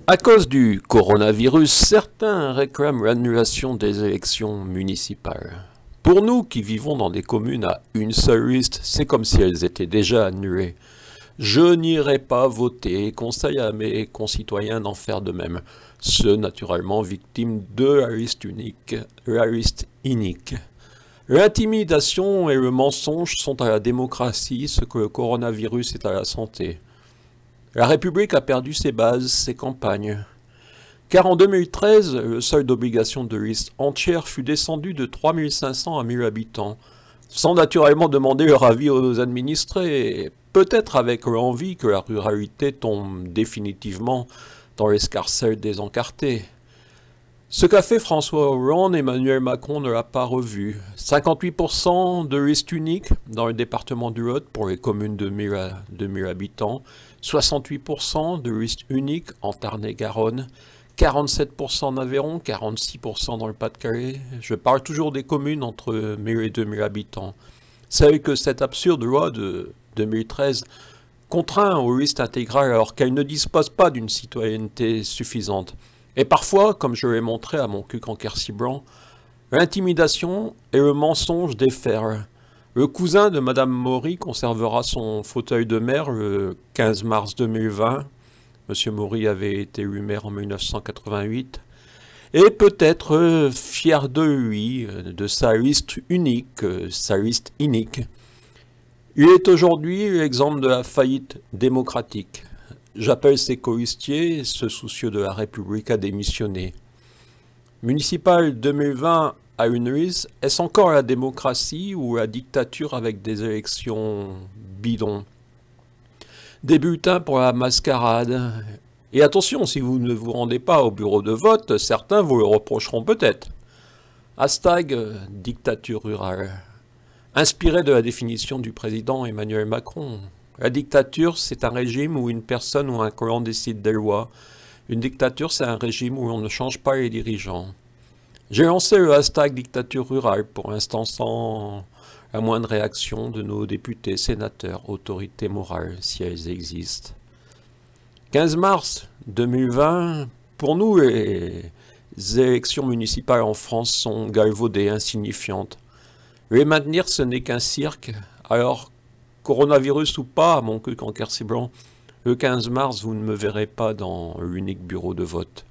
À cause du coronavirus, certains réclament l'annulation des élections municipales. Pour nous qui vivons dans des communes à une seule liste, c'est comme si elles étaient déjà annulées. Je n'irai pas voter et conseille à mes concitoyens d'en faire de même, ceux naturellement victimes de la liste unique. L'intimidation et le mensonge sont à la démocratie ce que le coronavirus est à la santé. La République a perdu ses bases, ses campagnes. Car en 2013, le seuil d'obligation de liste entière fut descendu de 3500 à 1000 habitants, sans naturellement demander leur avis aux administrés, peut-être avec l'envie que la ruralité tombe définitivement dans l'escarcelle des encartés. Ce qu'a fait François Hollande, Emmanuel Macron ne l'a pas revu. 58% de liste unique dans le département du Lot pour les communes de 1000 à 2000 habitants, 68% de liste unique en Tarn-et-Garonne, 47% en Aveyron, 46% dans le Pas-de-Calais. Je parle toujours des communes entre 1000 et 2000 habitants. Savez que cette absurde loi de 2013 contraint aux listes intégrales alors qu'elles ne disposent pas d'une citoyenneté suffisante. Et parfois, comme je l'ai montré à mon cuc en Quercy-Blanc, l'intimidation et le mensonge déferlent. Le cousin de Madame Maury conservera son fauteuil de maire le 15 mars 2020. Monsieur Maury avait été élu maire en 1988. Et peut-être fier de lui, de sa liste unique, sa liste inique. Il est aujourd'hui l'exemple de la faillite démocratique. J'appelle ces colistiers, ceux soucieux de la République, à démissionner. Municipal 2020 à une liste, est-ce encore la démocratie ou la dictature avec des élections bidons? Des bulletins pour la mascarade. Et attention, si vous ne vous rendez pas au bureau de vote, certains vous le reprocheront peut-être. Hashtag dictature rurale. Inspiré de la définition du président Emmanuel Macron. La dictature, c'est un régime où une personne ou un clan décide des lois. Une dictature, c'est un régime où on ne change pas les dirigeants. J'ai lancé le hashtag dictature rurale, pour l'instant sans la moindre réaction de nos députés, sénateurs, autorités morales, si elles existent. 15 mars 2020, pour nous, les élections municipales en France sont galvaudées, insignifiantes. Les maintenir, ce n'est qu'un cirque. Alors, coronavirus ou pas, mon cuc en Quercy-Blanc, le 15 mars, vous ne me verrez pas dans l'unique bureau de vote.